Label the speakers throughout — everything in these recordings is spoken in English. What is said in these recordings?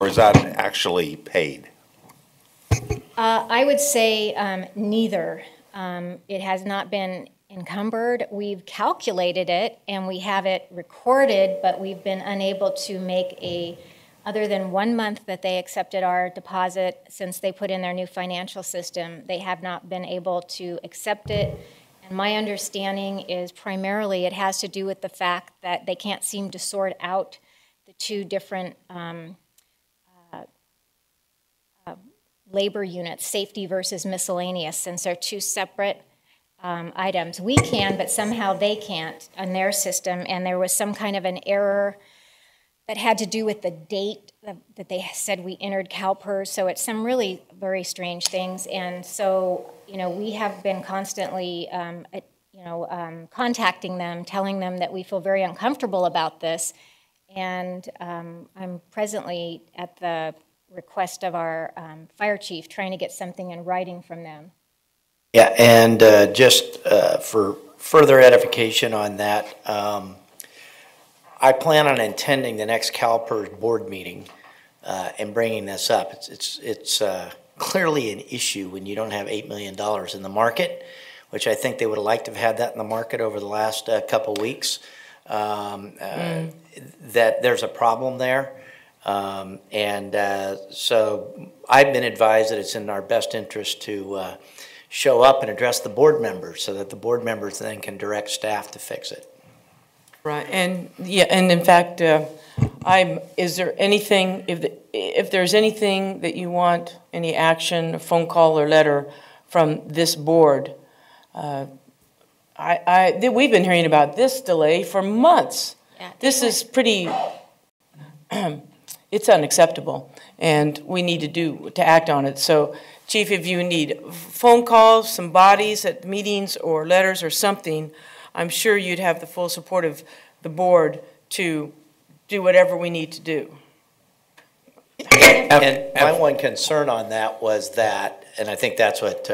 Speaker 1: or is that actually paid?
Speaker 2: I would say neither. It has not been encumbered. We've calculated it and we have it recorded, but we've been unable to make other than 1 month that they accepted our deposit since they put in their new financial system, they have not been able to accept it. And my understanding is primarily it has to do with the fact that they can't seem to sort out the two different labor units, safety versus miscellaneous, since they're two separate items. We can, but somehow they can't on their system, and there was some kind of an error that had to do with the date that they said we entered CalPERS, so it's some really very strange things, and so, we have been constantly, contacting them, telling them that we feel very uncomfortable about this, and I'm presently at the request of our fire chief trying to get something in writing from them.
Speaker 3: Yeah, and just for further edification on that, I plan on attending the next CalPERS board meeting and bringing this up. It's clearly an issue when you don't have $8 million in the market, which I think they would have liked to have had that in the market over the last couple weeks, that there's a problem there. So I've been advised that it's in our best interest to show up and address the board members so that the board members then can direct staff to fix it.
Speaker 4: Right, and yeah, and in fact, is there anything, if there's anything that you want, any action, a phone call or letter from this board, we've been hearing about this delay for months. Yeah, this is pretty, it's unacceptable, and we need to act on it. So, Chief, if you need phone calls, some bodies at meetings or letters or something, I'm sure you'd have the full support of the board to do whatever we need to do.
Speaker 3: And my one concern on that was that, and I think that's what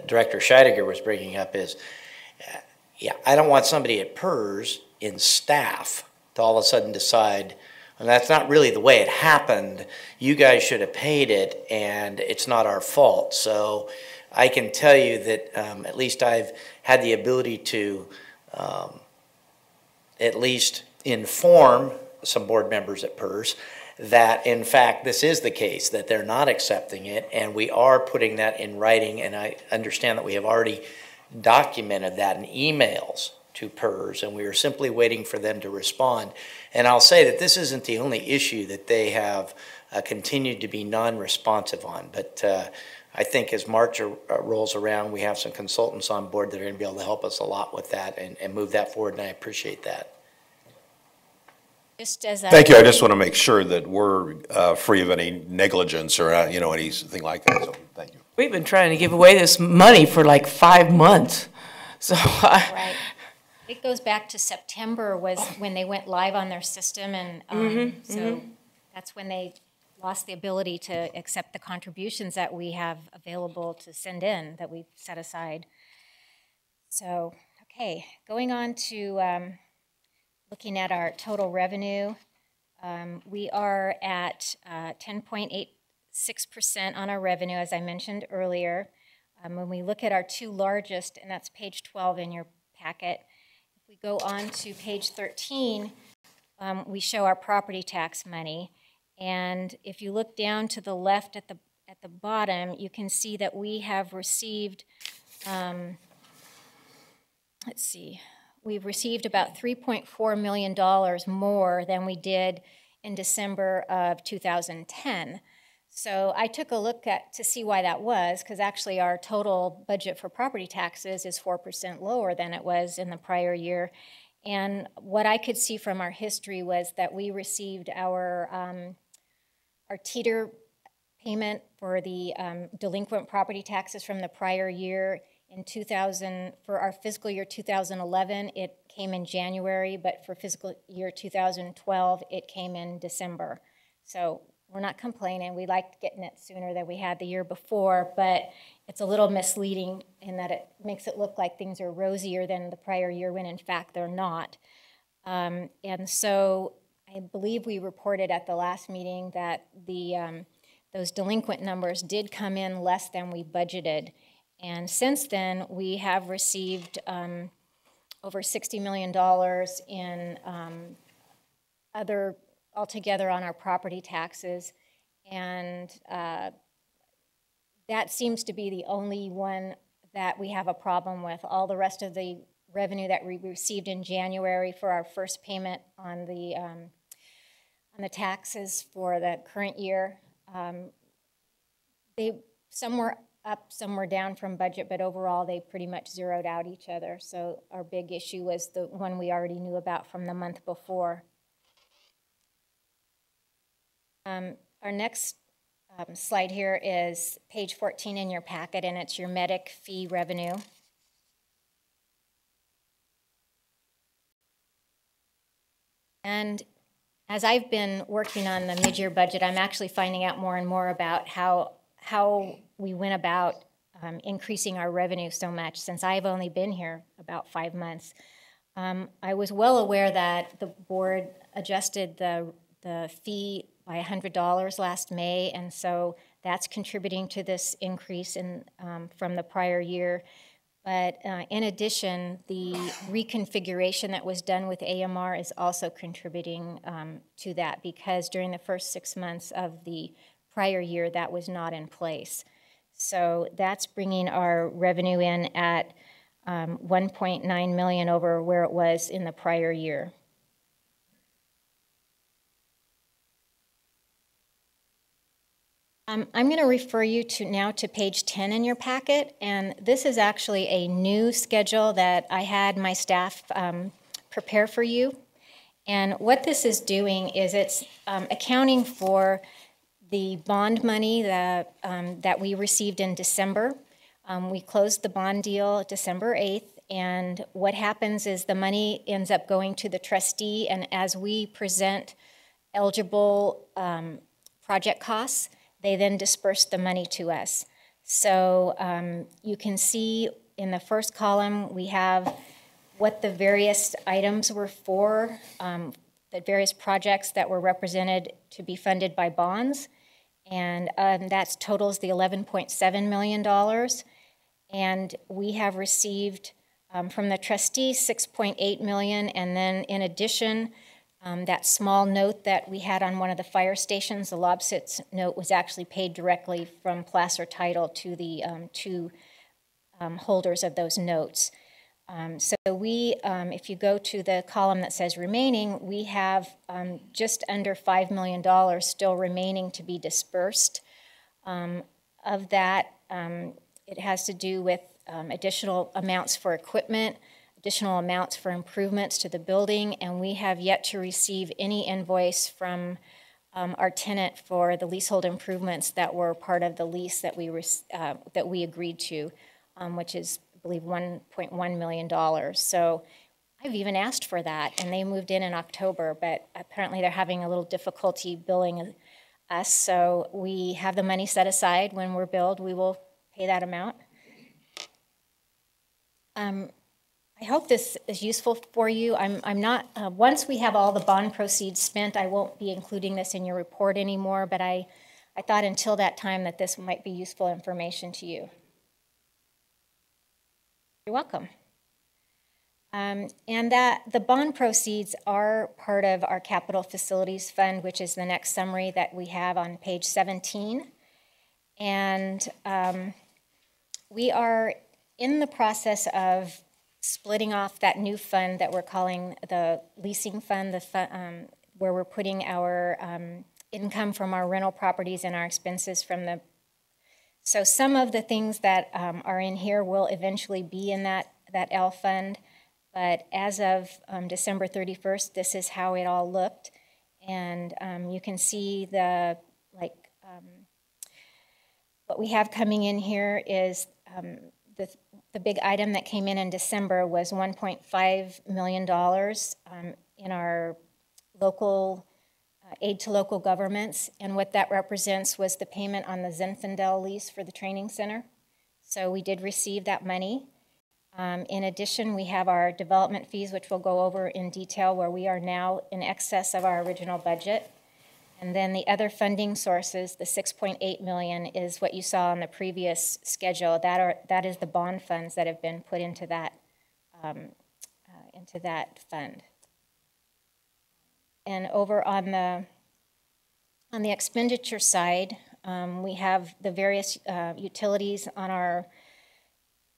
Speaker 3: Director Scheidegger was bringing up is, yeah, I don't want somebody at PERS in staff to all of a sudden decide, and that's not really the way it happened. You guys should have paid it, and it's not our fault. So I can tell you that at least I've had the ability to at least inform some board members at PERS that, in fact, this is the case, that they're not accepting it, and we are putting that in writing, and I understand that we have already documented that in emails to PERS, and we are simply waiting for them to respond. And I'll say that this isn't the only issue that they have continued to be non-responsive on, but I think as March rolls around, we have some consultants on board that are going to be able to help us a lot with that and move that forward, and I appreciate that.
Speaker 1: Thank you. I just want to make sure that we're free of any negligence or anything like that. So thank you.
Speaker 4: We've been trying to give away this money for like 5 months. So
Speaker 2: right. It goes back to September was when they went live on their system, and that's when they lost the ability to accept the contributions that we have available to send in that we've set aside. So, okay, going on to looking at our total revenue, we are at 10.86% on our revenue, as I mentioned earlier. When we look at our two largest, and that's page 12 in your packet, if we go on to page 13, we show our property tax money. And if you look down to the left at the bottom, you can see that we have received, let's see, we've received about $3.4 million more than we did in December of 2010. So I took a look to see why that was, because actually our total budget for property taxes is 4% lower than it was in the prior year. And what I could see from our history was that we received our teeter payment for the delinquent property taxes from the prior year in 2000, for our fiscal year 2011, it came in January, but for fiscal year 2012, it came in December. So we're not complaining. We liked getting it sooner than we had the year before, but it's a little misleading in that it makes it look like things are rosier than the prior year when in fact they're not. And so I I believe we reported at the last meeting that those delinquent numbers did come in less than we budgeted. And since then, we have received over $60 million in altogether on our property taxes. And that seems to be the only one that we have a problem with. All the rest of the revenue that we received in January for our first payment on the taxes for the current year, some were up, some were down from budget, but overall they pretty much zeroed out each other. So our big issue was the one we already knew about from the month before. Our next slide here is page 14 in your packet, and it's your medic fee revenue. And as I've been working on the mid-year budget, I'm actually finding out more and more about how we went about increasing our revenue so much since I've only been here about 5 months. I was well aware that the board adjusted the fee by $100 last May, and so that's contributing to this increase from the prior year. But in addition, the reconfiguration that was done with AMR is also contributing to that, because during the first 6 months of the prior year, that was not in place. So that's bringing our revenue in at $1.9 million over where it was in the prior year. I'm going to refer you now to page 10 in your packet, and this is actually a new schedule that I had my staff prepare for you. And what this is doing is it's accounting for the bond money that we received in December. We closed the bond deal December 8th, and what happens is the money ends up going to the trustee, and as we present eligible project costs, they then disperse the money to us. So you can see in the first column, we have what the various items were for, the various projects that were represented to be funded by bonds. And that totals the $11.7 million. And we have received from the trustees $6.8 million, and then in addition, that small note that we had on one of the fire stations, the Lobsitz note, was actually paid directly from Placer Title to the two holders of those notes. So we, if you go to the column that says remaining, we have just under $5 million still remaining to be dispersed. Of that, it has to do with additional amounts for equipment, additional amounts for improvements to the building, and we have yet to receive any invoice from our tenant for the leasehold improvements that were part of the lease that we agreed to, which is, I believe, $1.1 million. So I've even asked for that, and they moved in October, but apparently they're having a little difficulty billing us, so we have the money set aside. When we're billed, we will pay that amount. I hope this is useful for you. I'm not, once we have all the bond proceeds spent, I won't be including this in your report anymore, but I thought until that time that this might be useful information to you. You're welcome. And that the bond proceeds are part of our capital facilities fund, which is the next summary that we have on page 17. And we are in the process of splitting off that new fund that we're calling the leasing fund, where we're putting our income from our rental properties and our expenses from the. So some of the things that are in here will eventually be in that L fund, but as of December 31st, this is how it all looked, and you can see what we have coming in here is the big item that came in December was $1.5 million in our local aid to local governments, and what that represents was the payment on the Zinfandel lease for the training center. So we did receive that money, In addition, we have our development fees, which we'll go over in detail, where we are now in excess of our original budget. And then the other funding sources, the $6.8 million, is what you saw on the previous schedule. That is the bond funds that have been put into that fund. And over on the expenditure side, we have the various utilities on our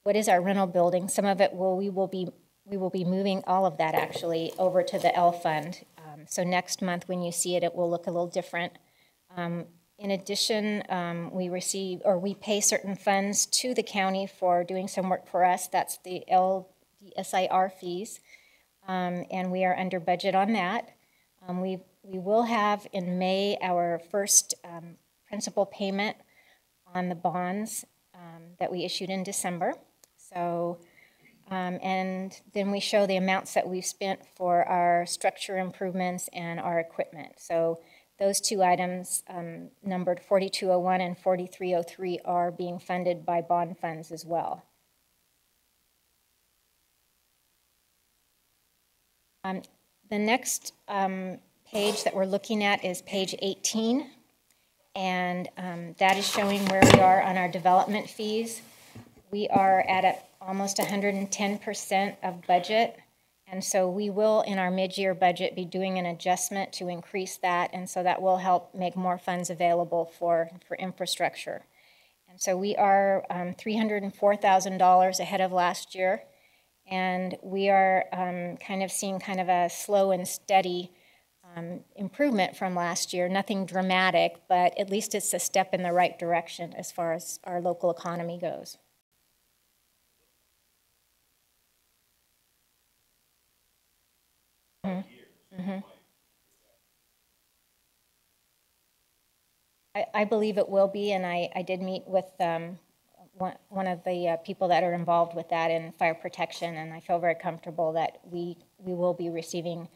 Speaker 2: rental building. Some of it we will be moving all of that actually over to the L fund. So next month when you see it, it will look a little different. In addition, we pay certain funds to the county for doing some work for us. That's the LDSIR fees, and we are under budget on that. We will have in May our first principal payment on the bonds that we issued in December. So, and then we show the amounts that we've spent for our structure improvements and our equipment. So those two items, numbered 4201 and 4303, are being funded by bond funds as well. The next page that we're looking at is page 18, and that is showing where we are on our development fees. We are at almost 110% of budget, and so we will, in our mid-year budget, be doing an adjustment to increase that, and so that will help make more funds available for infrastructure. And so we are $304,000 ahead of last year, and we are kind of seeing kind of a slow and steady improvement from last year. Nothing dramatic, but at least it's a step in the right direction as far as our local economy goes. Mm-hmm. I believe it will be, and I did meet with one of the people that are involved with that in fire protection, and I feel very comfortable that we will be receiving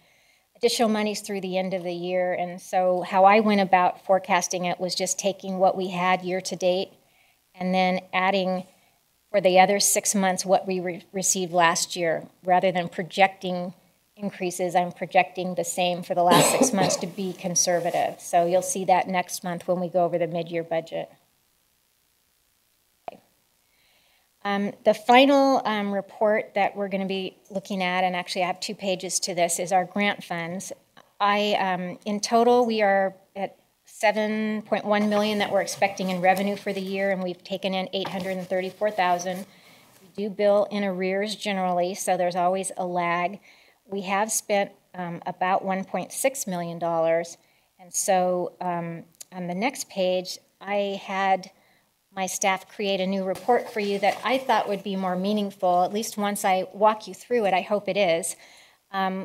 Speaker 2: additional monies through the end of the year. And so how I went about forecasting it was just taking what we had year to date and then adding for the other 6 months what we received last year. Rather than projecting increases, I'm projecting the same for the last 6 months to be conservative. So you'll see that next month when we go over the mid-year budget. Okay. The final report that we're going to be looking at, and actually I have 2 pages to this, is our grant funds. In total, we are at $7.1 million that we're expecting in revenue for the year, and we've taken in $834,000. We do bill in arrears generally, so there's always a lag. We have spent about $1.6 million, and so on the next page, I had my staff create a new report for you that I thought would be more meaningful, at least once I walk you through it. I hope it is.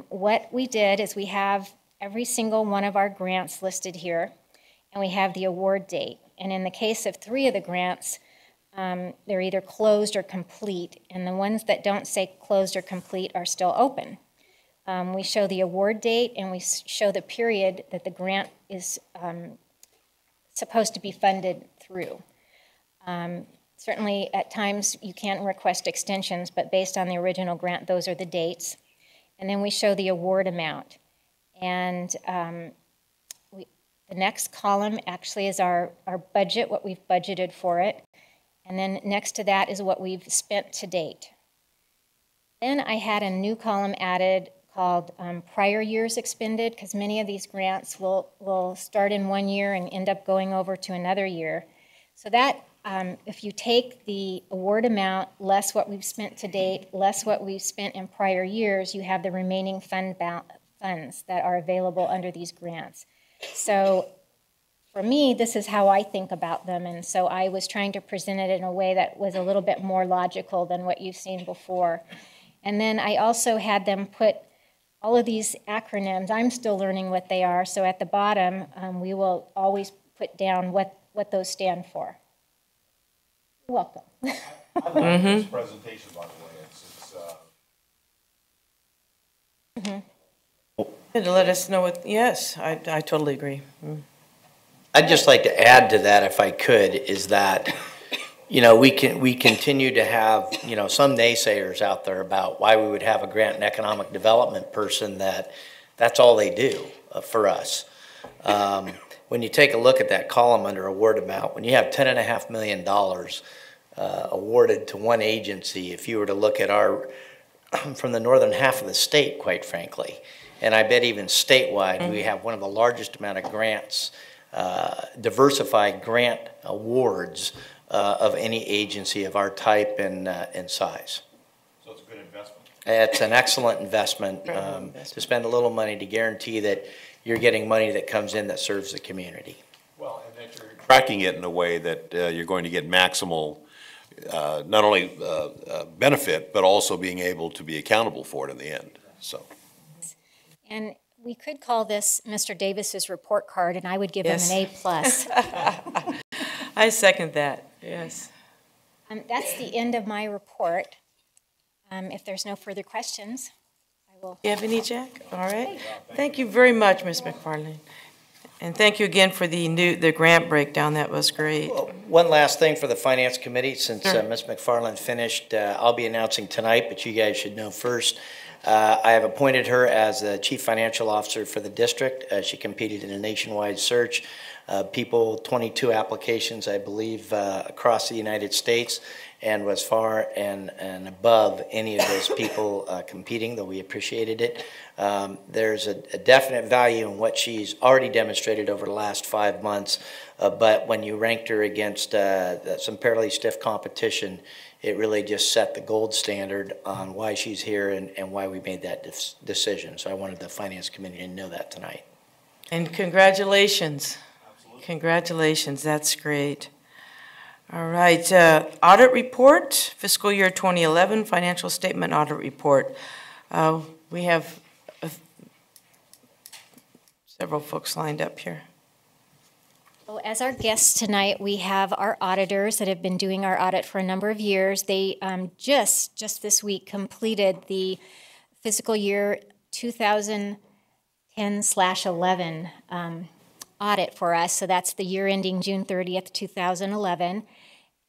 Speaker 2: What we did is we have every single one of our grants listed here, and we have the award date. And in the case of 3 of the grants, they're either closed or complete, and the ones that don't say closed or complete are still open. We show the award date, and we show the period that the grant is supposed to be funded through. Certainly, at times, you can request extensions, but based on the original grant, those are the dates. And then we show the award amount. And the next column actually is our budget, what we've budgeted for it. And then next to that is what we've spent to date. Then I had a new column added called prior years expended, because many of these grants will start in one year and end up going over to another year. So that, if you take the award amount less what we've spent to date, less what we've spent in prior years, you have the remaining funds that are available under these grants. So for me, this is how I think about them, and so I was trying to present it in a way that was a little bit more logical than what you've seen before. And then I also had them put all of these acronyms. I'm still learning what they are, so at the bottom, we will always put down what those stand for. You're welcome.
Speaker 1: I like this presentation, by the way.
Speaker 4: To let us know what, yes, I totally agree.
Speaker 3: I'd just like to add to that, if I could, is that, you know, we continue to have, you know, some naysayers out there about why we would have a grant and economic development person that's all they do for us. When you take a look at that column under award amount, when you have $10.5 million awarded to one agency, if you were to look at our, from the northern half of the state, quite frankly, and I bet even statewide, we have one of the largest amount of grants, diversified grant awards of any agency of our type and size.
Speaker 1: So it's a good investment.
Speaker 3: It's an excellent investment to spend a little money to guarantee that you're getting money that comes in that serves the community.
Speaker 1: Well, and that you're tracking it in a way that you're going to get maximal, not only benefit, but also being able to be accountable for it in the end. So.
Speaker 2: And we could call this Mr. Davis's report card, and I would give him an A+.
Speaker 4: I second that, yes.
Speaker 2: That's the end of my report. If there's no further questions, I will.
Speaker 4: You have any, Jack? All right. Thank you very much, Ms. McFarland. And thank you again for the grant breakdown. That was great.
Speaker 3: Well, one last thing for the Finance Committee, since Ms. McFarland finished, I'll be announcing tonight, but you guys should know first. I have appointed her as the Chief Financial Officer for the district. She competed in a nationwide search. 22 applications, I believe, across the United States, and was far and above any of those people competing, though we appreciated it. There's a definite value in what she's already demonstrated over the last 5 months, but when you ranked her against some fairly stiff competition, it really just set the gold standard on why she's here and why we made that decision. So I wanted the Finance Committee to know that tonight.
Speaker 4: And congratulations. Absolutely. Congratulations, that's great. All right, audit report, fiscal year 2011, financial statement audit report. We have several folks lined up here.
Speaker 2: So as our guests tonight, we have our auditors that have been doing our audit for a number of years. They just this week completed the fiscal year 2010/11 audit for us. So that's the year ending June 30th, 2011.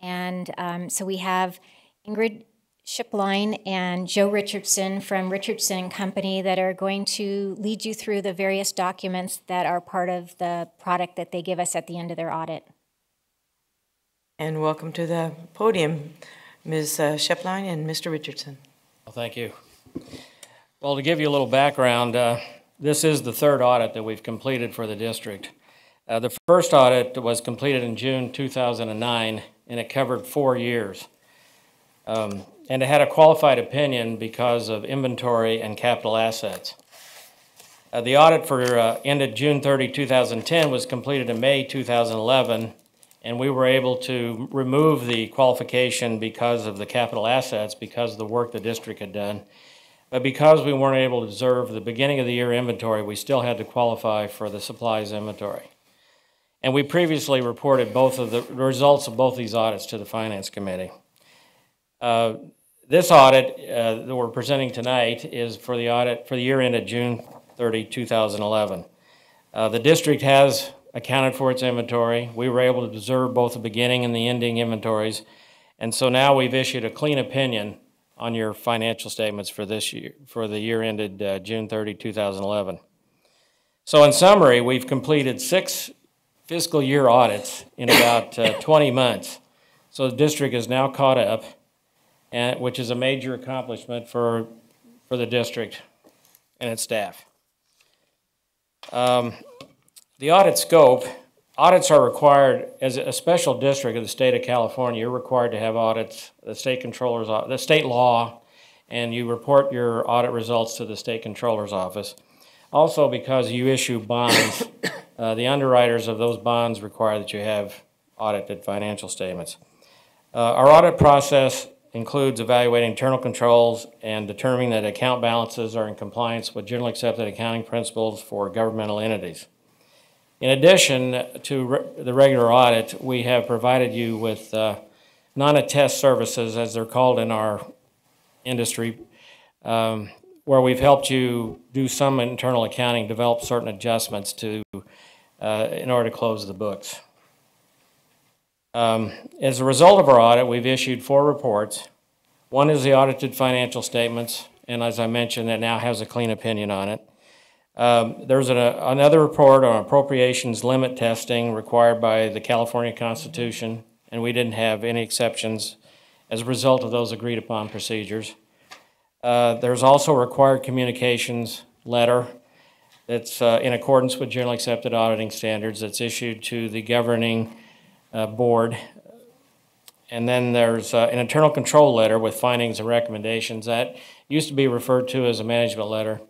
Speaker 2: And so we have Ingrid Shipline and Joe Richardson from Richardson Company that are going to lead you through the various documents that are part of the product that they give us at the end of their audit.
Speaker 4: And welcome to the podium, Ms. Shipline and Mr. Richardson.
Speaker 5: Well, thank you. Well, to give you a little background, this is the third audit that we've completed for the district. The first audit was completed in June 2009, and it covered 4 years. And it had a qualified opinion because of inventory and capital assets. The audit for ended June 30, 2010 was completed in May 2011, and we were able to remove the qualification because of the capital assets, because of the work the district had done. But because we weren't able to observe the beginning of the year inventory, we still had to qualify for the supplies inventory. And we previously reported both of the results of both these audits to the Finance Committee. This audit that we're presenting tonight is for the audit for the year ended June 30, 2011. The district has accounted for its inventory. We were able to observe both the beginning and the ending inventories. And so now we've issued a clean opinion on your financial statements for this year, for the year ended June 30, 2011. So in summary, we've completed 6 fiscal year audits in about 20 months. So the district is now caught up, and which is a major accomplishment for the district and its staff. The audit scope, audits are required, as a special district of the state of California, you're required to have audits, the state controller's, the state law, and you report your audit results to the state controller's office. Also, because you issue bonds, the underwriters of those bonds require that you have audited financial statements. Our audit process includes evaluating internal controls and determining that account balances are in compliance with generally accepted accounting principles for governmental entities. In addition to the regular audit, we have provided you with non-attest services, as they're called in our industry, where we've helped you do some internal accounting, develop certain adjustments to in order to close the books. As a result of our audit, we've issued 4 reports. One is the audited financial statements, and as I mentioned, it now has a clean opinion on it. There's another report on appropriations limit testing required by the California Constitution, and we didn't have any exceptions as a result of those agreed upon procedures. There's also a required communications letter that's in accordance with generally accepted auditing standards that's issued to the governing board. And then there's an internal control letter with findings and recommendations. That used to be referred to as a management letter.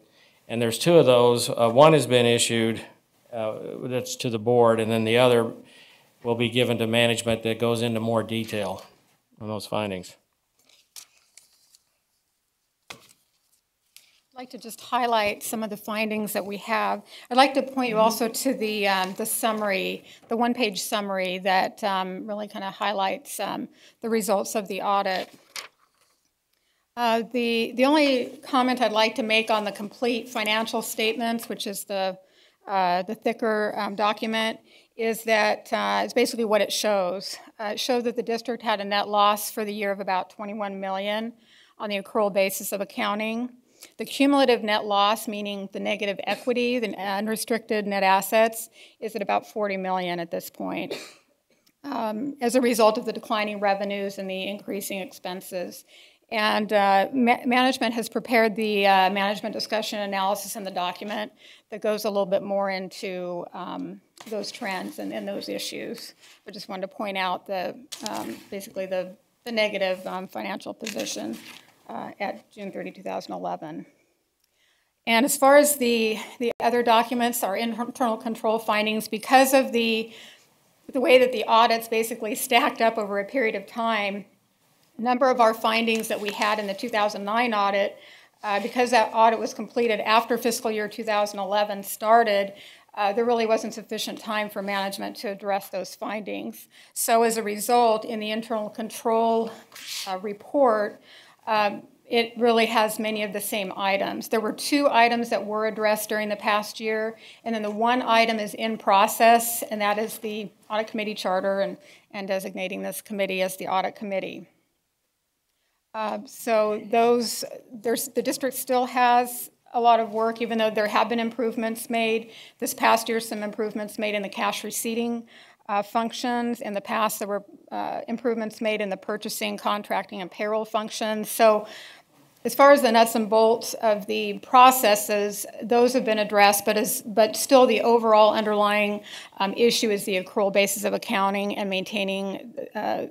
Speaker 5: And there's 2 of those. One has been issued, that's to the board, and then the other will be given to management that goes into more detail on those findings.
Speaker 6: I'd like to just highlight some of the findings that we have. I'd like to point you also to the summary, the one-page summary that really kind of highlights the results of the audit. The only comment I'd like to make on the complete financial statements, which is the thicker document, is that it's basically what it shows. It shows that the district had a net loss for the year of about $21 million on the accrual basis of accounting. The cumulative net loss, meaning the negative equity, the unrestricted net assets, is at about $40 million at this point as a result of the declining revenues and the increasing expenses. And management has prepared the management discussion analysis in the document that goes a little bit more into those trends and those issues. I just wanted to point out basically the negative financial position at June 30, 2011. And as far as the other documents, our internal control findings, because of the way that the audits basically stacked up over a period of time, a number of our findings that we had in the 2009 audit, because that audit was completed after fiscal year 2011 started, there really wasn't sufficient time for management to address those findings. So as a result, in the internal control report, it really has many of the same items. There were 2 items that were addressed during the past year, and then the one item is in process, and that is the audit committee charter and designating this committee as the audit committee. So the district still has a lot of work, even though there have been improvements made. This past year, some improvements made in the cash receipting functions. In the past, there were improvements made in the purchasing, contracting, and payroll functions. So as far as the nuts and bolts of the processes, those have been addressed, but still the overall underlying issue is the accrual basis of accounting and maintaining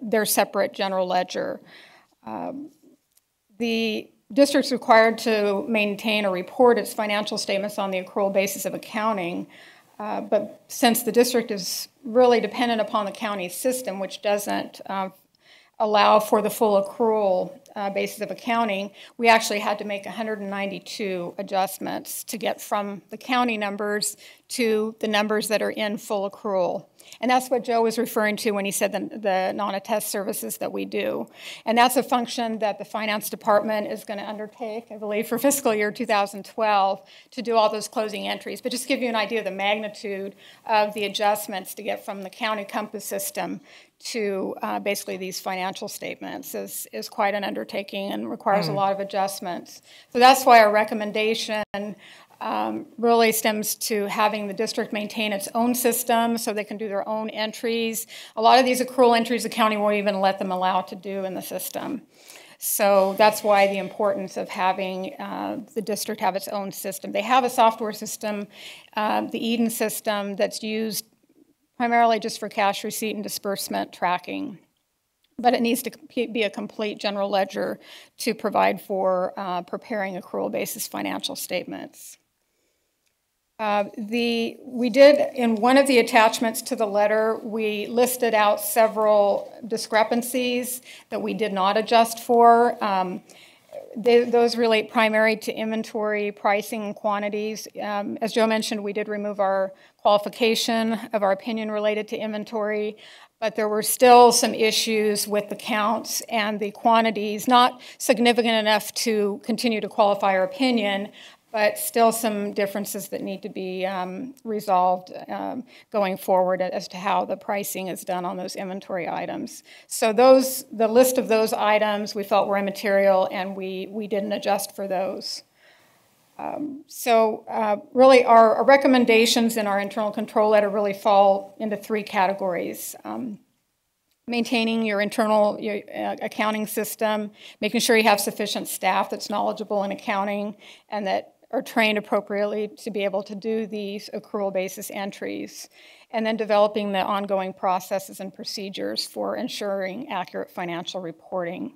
Speaker 6: their separate general ledger. The district's required to maintain or report its financial statements on the accrual basis of accounting, but since the district is really dependent upon the county system, which doesn't allow for the full accrual basis of accounting, we actually had to make 192 adjustments to get from the county numbers to the numbers that are in full accrual. And that's what Joe was referring to when he said the non-attest services that we do. And that's a function that the finance department is going to undertake, I believe, for fiscal year 2012 to do all those closing entries. But just to give you an idea of the magnitude of the adjustments to get from the county Compass system to basically these financial statements is quite an undertaking and requires a lot of adjustments. So that's why our recommendation really stems to having the district maintain its own system so they can do their own entries. A lot of these accrual entries the county won't even let them allow to do in the system. So that's why the importance of having the district have its own system. They have a software system, the Eden system, that's used primarily just for cash receipt and disbursement tracking. But it needs to be a complete general ledger to provide for preparing accrual basis financial statements. We did, in one of the attachments to the letter, we listed out several discrepancies that we did not adjust for. Those relate primarily to inventory, pricing, and quantities. As Joe mentioned, we did remove our qualification of our opinion related to inventory, but there were still some issues with the counts and the quantities, not significant enough to continue to qualify our opinion, but still some differences that need to be resolved going forward as to how the pricing is done on those inventory items. So the list of those items we felt were immaterial, and we didn't adjust for those. Really our recommendations in our internal control letter really fall into three categories. Maintaining your internal accounting system, making sure you have sufficient staff that's knowledgeable in accounting and that are trained appropriately to be able to do these accrual basis entries, and then developing the ongoing processes and procedures for ensuring accurate financial reporting.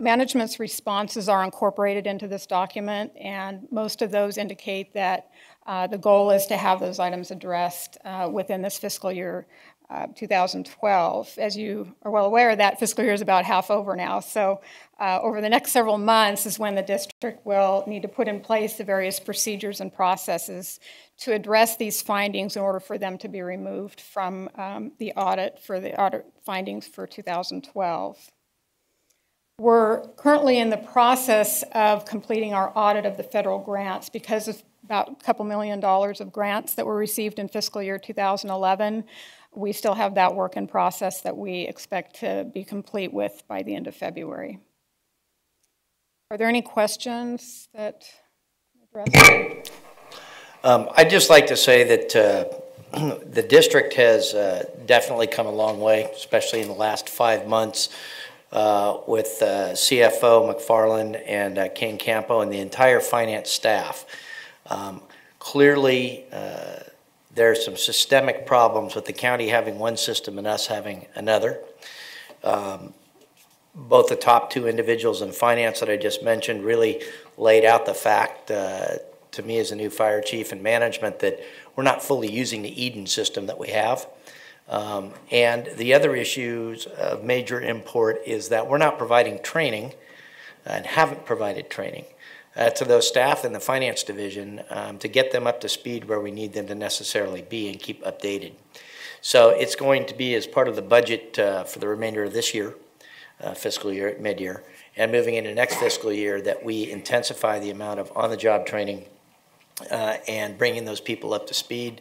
Speaker 6: Management's responses are incorporated into this document, and most of those indicate that the goal is to have those items addressed within this fiscal year 2012. As you are well aware, that fiscal year is about half over now. So over the next several months is when the district will need to put in place the various procedures and processes to address these findings in order for them to be removed from the audit findings for 2012. We're currently in the process of completing our audit of the federal grants because of about a couple $1 million of grants that were received in fiscal year 2011. We still have that work in process that we expect to be complete with by the end of February. Are there any questions that address?
Speaker 3: I'd just like to say that the district has definitely come a long way, especially in the last 5 months. With CFO McFarland and King Campo and the entire finance staff. Clearly, there's some systemic problems with the county having one system and us having another. Both the top two individuals in finance that I just mentioned really laid out the fact to me as a new fire chief and management that we're not fully using the Eden system that we have. And the other issues of major import is that we're not providing training and haven't provided training to those staff in the finance division to get them up to speed where we need them to necessarily be and keep updated. So it's going to be as part of the budget for the remainder of this year, fiscal year, mid-year, and moving into next fiscal year that we intensify the amount of on-the-job training and bringing those people up to speed.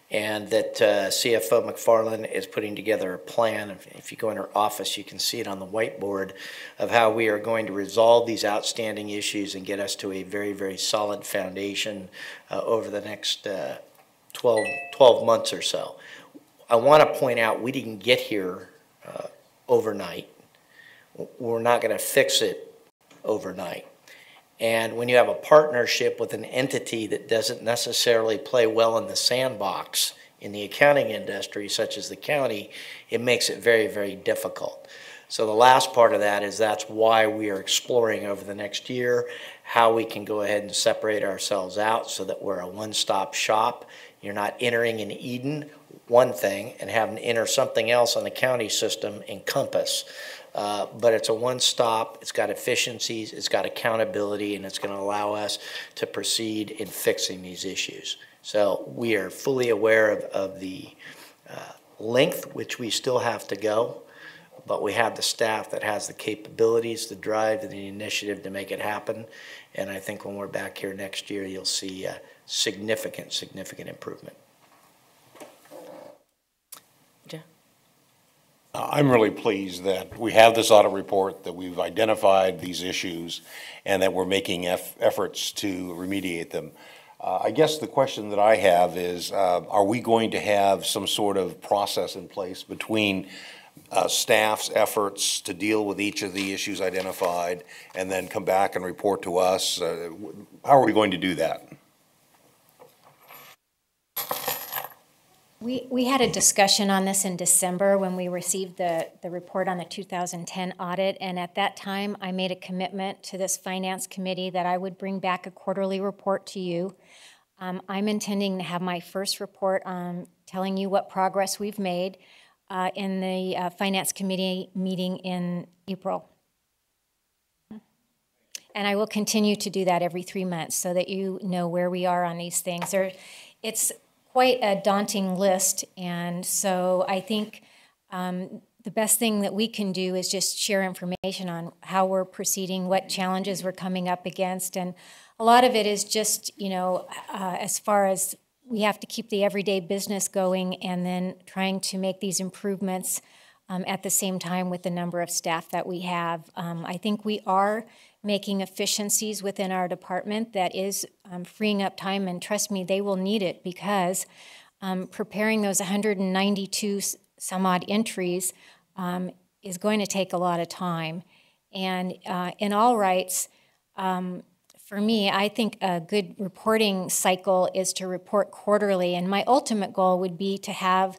Speaker 3: And that CFO McFarland is putting together a plan. If you go in her office, you can see it on the whiteboard of how we are going to resolve these outstanding issues and get us to a very, very solid foundation over the next 12 months or so. I want to point out we didn't get here overnight. We're not going to fix it overnight. And when you have a partnership with an entity that doesn't necessarily play well in the sandbox in the accounting industry, such as the county, it makes it very, very difficult. So the last part of that is that's why we are exploring over the next year how we can go ahead and separate ourselves out so that we're a one-stop shop. You're not entering in Eden, one thing, and having to enter something else on the county system in Compass. But it's a one-stop, it's got efficiencies, it's got accountability, and it's going to allow us to proceed in fixing these issues. So we are fully aware of the length which we still have to go, but we have the staff that has the capabilities, the drive, and the initiative to make it happen. And I think when we're back here next year, you'll see a significant, significant improvement.
Speaker 1: I'm really pleased that we have this audit report, that we've identified these issues, and that we're making efforts to remediate them. I guess the question that I have is, are we going to have some sort of process in place between staff's efforts to deal with each of the issues identified and then come back and report to us? How are we going to do that?
Speaker 2: We had a discussion on this in December when we received the report on the 2010 audit, and at that time I made a commitment to this finance committee that I would bring back a quarterly report to you. I'm intending to have my first report telling you what progress we've made in the finance committee meeting in April. And I will continue to do that every 3 months so that you know where we are on these things. It's quite a daunting list, and so I think the best thing that we can do is just share information on how we're proceeding, what challenges we're coming up against, and a lot of it is just, as far as we have to keep the everyday business going and then trying to make these improvements at the same time with the number of staff that we have. I think we are making efficiencies within our department that is freeing up time, and trust me, they will need it, because preparing those 192 some odd entries is going to take a lot of time. And in all rights, for me, I think a good reporting cycle is to report quarterly, and my ultimate goal would be to have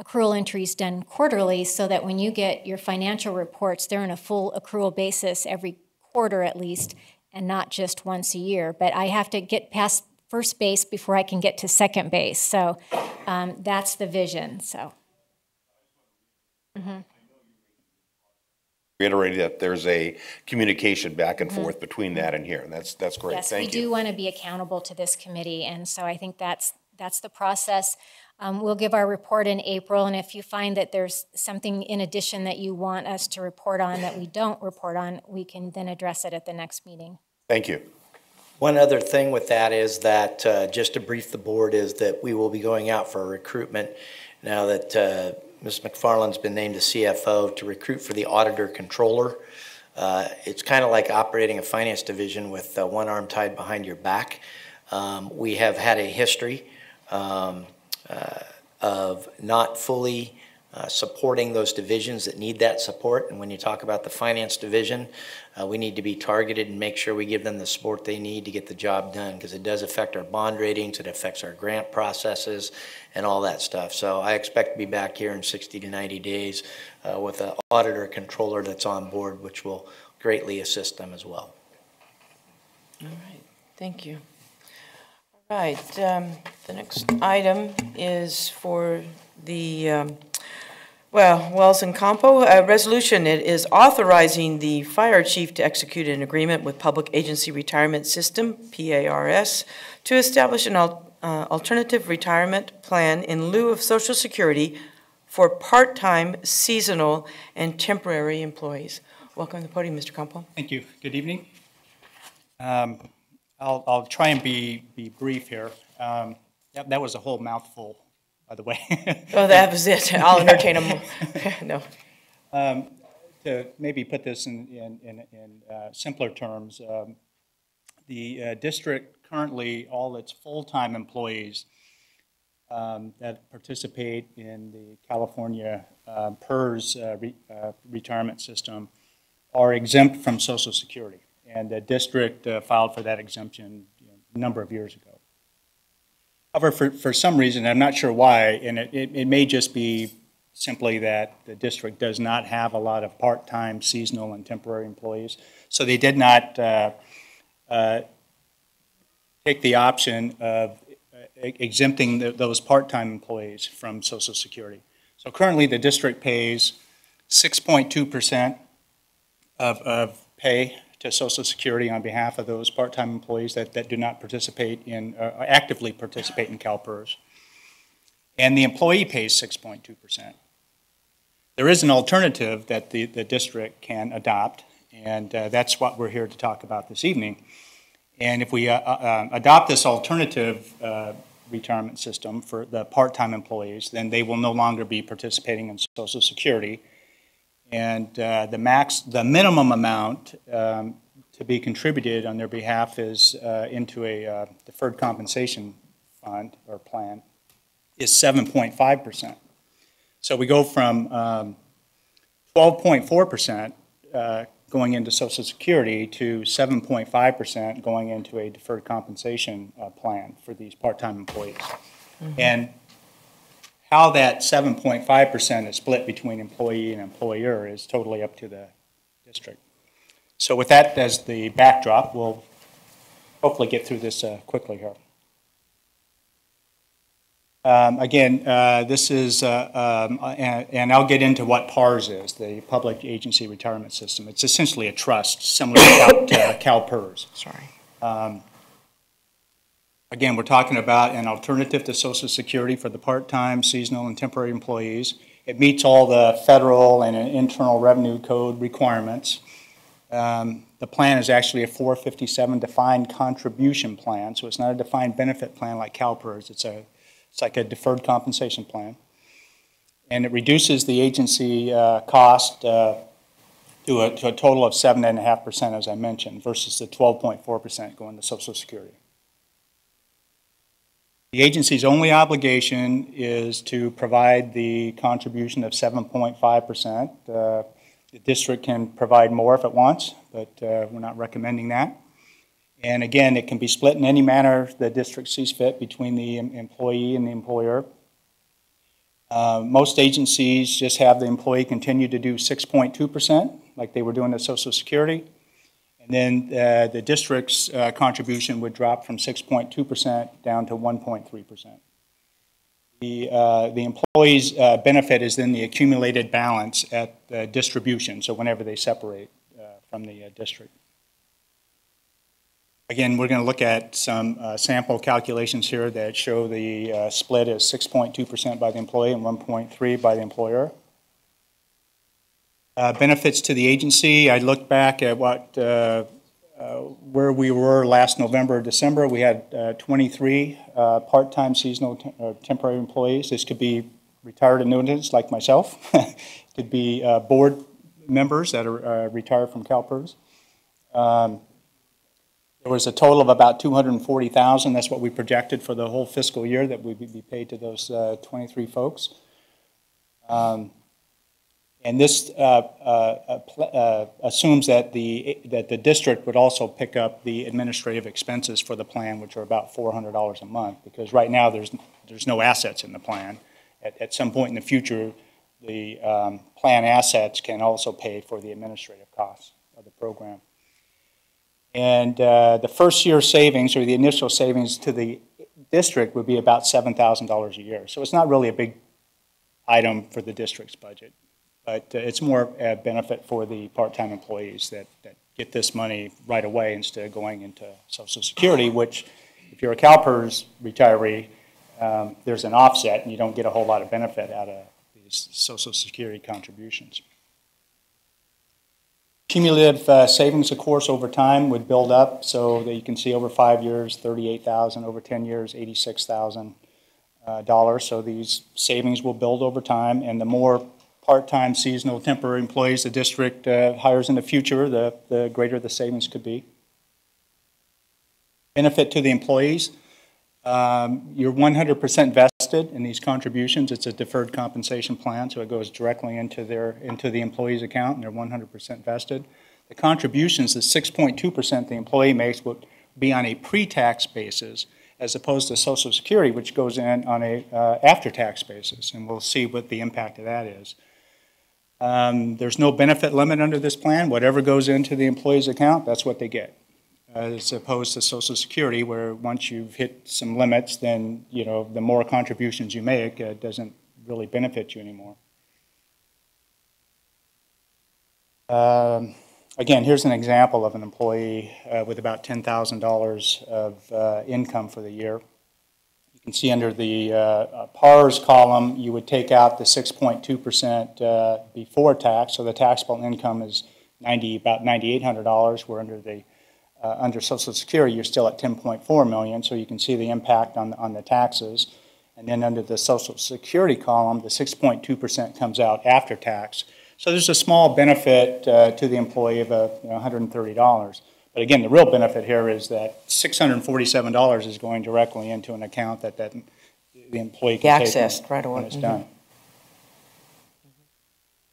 Speaker 2: accrual entries done quarterly so that when you get your financial reports, they're on a full accrual basis every quarter at least, and not just once a year. But I have to get past first base before I can get to second base. So that's the vision. So.
Speaker 1: Reiterating that there's a communication back and forth between that and here, and that's great.
Speaker 2: Yes,
Speaker 1: Thank
Speaker 2: we
Speaker 1: you.
Speaker 2: do want to be accountable to this committee, and so I think that's the process. We'll give our report in April, and if you find that there's something in addition that you want us to report on that we don't report on, we can then address it at the next meeting.
Speaker 1: Thank you.
Speaker 3: One other thing with that is that, just to brief the board, is that we will be going out for recruitment now that Ms. McFarland's been named the CFO, to recruit for the auditor controller. It's kind of like operating a finance division with one arm tied behind your back. We have had a history of not fully supporting those divisions that need that support. And when you talk about the finance division, we need to be targeted and make sure we give them the support they need to get the job done, because it does affect our bond ratings, it affects our grant processes and all that stuff. So I expect to be back here in 60 to 90 days with an auditor controller that's on board, which will greatly assist them as well.
Speaker 4: All right, thank you. All right, the next item is for the Wells and Campo resolution. It is authorizing the fire chief to execute an agreement with Public Agency Retirement System, PARS, to establish an alternative retirement plan in lieu of Social Security for part-time, seasonal, and temporary employees. Welcome to the podium, Mr. Campo.
Speaker 7: Thank you. Good evening. I'll try and be brief here. That was a whole mouthful, by the way.
Speaker 4: Oh, that was it. I'll entertain them. No.
Speaker 7: To maybe put this in simpler terms, the district currently, all its full-time employees that participate in the California PERS retirement system are exempt from Social Security. And the district filed for that exemption a number of years ago. However, for some reason, I'm not sure why, and it may just be simply that the district does not have a lot of part-time, seasonal, and temporary employees. So they did not take the option of exempting those part-time employees from Social Security. So currently the district pays 6.2% of pay to Social Security on behalf of those part-time employees that do not participate in, actively participate in CalPERS. And the employee pays 6.2%. There is an alternative that the district can adopt, and that's what we're here to talk about this evening. And if we adopt this alternative retirement system for the part-time employees, then they will no longer be participating in Social Security. And the minimum amount to be contributed on their behalf is into a deferred compensation fund or plan is 7.5%. So we go from 12.4% going into Social Security to 7.5% going into a deferred compensation plan for these part-time employees. Mm-hmm. And how that 7.5% is split between employee and employer is totally up to the district. So with that as the backdrop, we'll hopefully get through this quickly here. Again, this is, and I'll get into what PARS is, the Public Agency Retirement System. It's essentially a trust, similar to CalPERS.
Speaker 4: Sorry.
Speaker 7: Again, we're talking about an alternative to Social Security for the part-time, seasonal, and temporary employees. It meets all the federal and internal revenue code requirements. The plan is actually a 457 defined contribution plan, so it's not a defined benefit plan like CalPERS. It's like a deferred compensation plan. And it reduces the agency cost to a total of 7.5%, as I mentioned, versus the 12.4% going to Social Security. The agency's only obligation is to provide the contribution of 7.5%. The district can provide more if it wants, but we're not recommending that. And again, it can be split in any manner the district sees fit between the employee and the employer. Most agencies just have the employee continue to do 6.2%, like they were doing at Social Security. And then the district's contribution would drop from 6.2% down to 1.3%. The employee's benefit is then the accumulated balance at the distribution, so whenever they separate from the district. Again, we're going to look at some sample calculations here that show the split is 6.2% by the employee and 1.3% by the employer. Benefits to the agency, I looked back at where we were last November or December. We had 23 part-time seasonal or temporary employees. This could be retired annuitants like myself. It could be board members that are retired from CalPERS. There was a total of about $240,000. That's what we projected for the whole fiscal year that would be paid to those 23 folks. And this assumes that the district would also pick up the administrative expenses for the plan, which are about $400 a month, because right now there's no assets in the plan. At some point in the future, the plan assets can also pay for the administrative costs of the program. And the first year savings, or the initial savings to the district, would be about $7,000 a year. So it's not really a big item for the district's budget. But it's more a benefit for the part-time employees that get this money right away instead of going into Social Security, which, if you're a CalPERS retiree, there's an offset and you don't get a whole lot of benefit out of these Social Security contributions. Cumulative savings, of course, over time would build up, so that you can see over 5 years, $38,000, over 10 years, $86,000. So these savings will build over time, and the more part-time seasonal temporary employees the district hires in the future, the greater the savings could be. Benefit to the employees, you're 100% vested in these contributions. It's a deferred compensation plan, so it goes directly into the employee's account, and they're 100% vested. The contributions, the 6.2% the employee makes, would be on a pre-tax basis, as opposed to Social Security, which goes in on a after-tax basis, and we'll see what the impact of that is. There's no benefit limit under this plan. Whatever goes into the employee's account, that's what they get, as opposed to Social Security, where once you've hit some limits, then the more contributions you make, it doesn't really benefit you anymore. Again, here's an example of an employee with about $10,000 of income for the year. You can see under the PARS column, you would take out the 6.2% before tax, so the taxable income is about $9,800. Where under Social Security, you're still at $10.4 million, so you can see the impact on the taxes. And then under the Social Security column, the 6.2% comes out after tax. So there's a small benefit to the employee of $130. But again, the real benefit here is that $647 is going directly into an account that the employee can take
Speaker 4: accessed right away
Speaker 7: when it's done.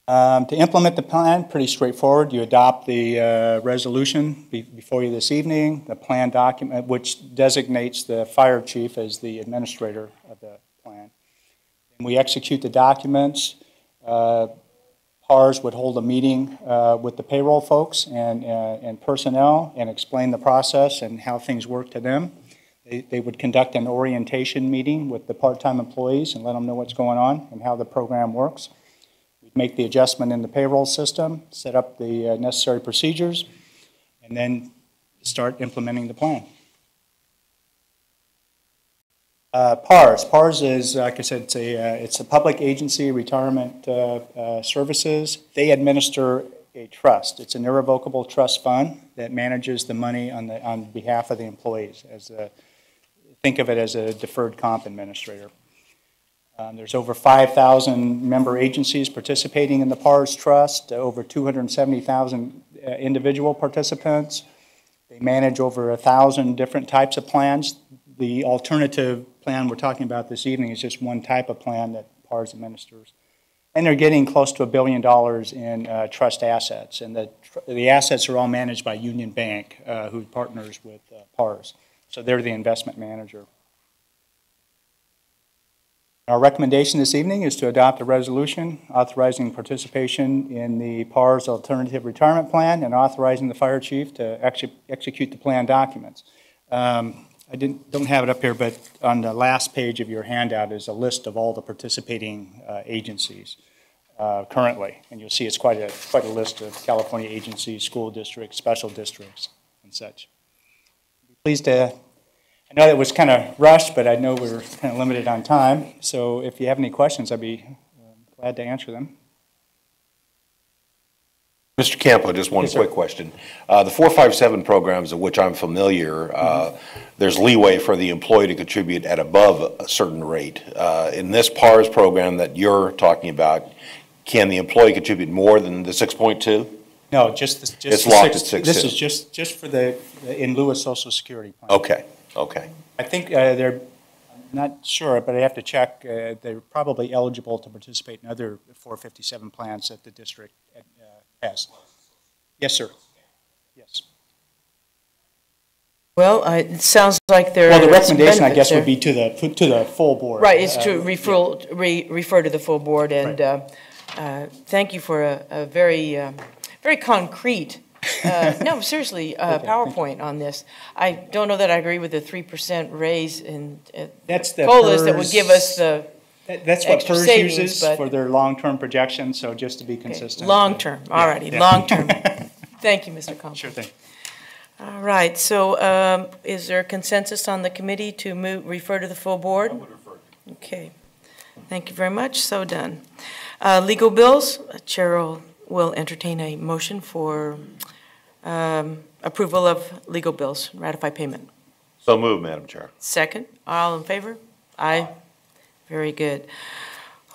Speaker 7: To implement the plan, pretty straightforward. You adopt the resolution before you this evening, the plan document, which designates the fire chief as the administrator of the plan. And we execute the documents. PARS would hold a meeting with the payroll folks and personnel and explain the process and how things work to them. They would conduct an orientation meeting with the part-time employees and let them know what's going on and how the program works. We'd make the adjustment in the payroll system, set up the necessary procedures, and then start implementing the plan. PARS is, like I said, it's a public agency, retirement services. They administer a trust. It's an irrevocable trust fund that manages the money on behalf of the employees. Think of it as a deferred comp administrator. There's over 5,000 member agencies participating in the PARS Trust, over 270,000 individual participants. They manage over 1,000 different types of plans. The alternative plan we're talking about this evening is just one type of plan that PARS administers. And they're getting close to $1 billion in trust assets. And the assets are all managed by Union Bank, who partners with PARS. So they're the investment manager. Our recommendation this evening is to adopt a resolution authorizing participation in the PARS Alternative Retirement Plan and authorizing the fire chief to execute the plan documents. I don't have it up here, but on the last page of your handout is a list of all the participating agencies currently, and you'll see it's quite a list of California agencies, school districts, special districts, and such. Pleased to. I know that was kind of rushed, but I know we're kind of limited on time. So if you have any questions, I'd be glad to answer them.
Speaker 1: Mr. Campo, just one quick question. The 457 programs of which I'm familiar, there's leeway for the employee to contribute at above a certain rate. In this PARS program that you're talking about, can the employee contribute more than the 6.2?
Speaker 7: No, just
Speaker 1: it's locked at 6.2.
Speaker 7: This is just for the in lieu of Social Security plan.
Speaker 1: Okay. Okay.
Speaker 7: I think I'm not sure, but I have to check. They're probably eligible to participate in other 457 plans that the district has. Yes, sir. Yes.
Speaker 4: Well, it sounds like there.
Speaker 7: Well, the recommendation, I guess, would be to the full board.
Speaker 4: Right, it's to refer to the full board, and right. Thank you for a very very concrete. No, seriously, PowerPoint on this. I don't know that I agree with the 3% raise in
Speaker 7: that's the
Speaker 4: COLAs that would give us the
Speaker 7: that's what PERS
Speaker 4: savings,
Speaker 7: uses for their long-term projections, so just to be consistent.
Speaker 4: Long-term, all righty, long-term. Thank you, Mr. Comp.
Speaker 7: Sure thing.
Speaker 4: All right, so is there consensus on the committee to refer to the full board? I would refer. Okay, thank you very much, so done. Legal bills, Chair will entertain a motion for approval of legal bills, ratify payment.
Speaker 1: So moved, Madam Chair.
Speaker 4: Second, all in favor? Aye. Very good.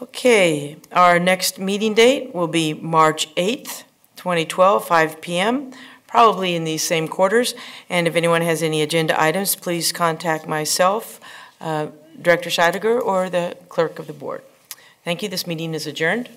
Speaker 4: Okay, our next meeting date will be March 8th, 2012, 5 p.m., probably in these same quarters. And if anyone has any agenda items, please contact myself, Director Scheidegger, or the clerk of the board. Thank you. This meeting is adjourned.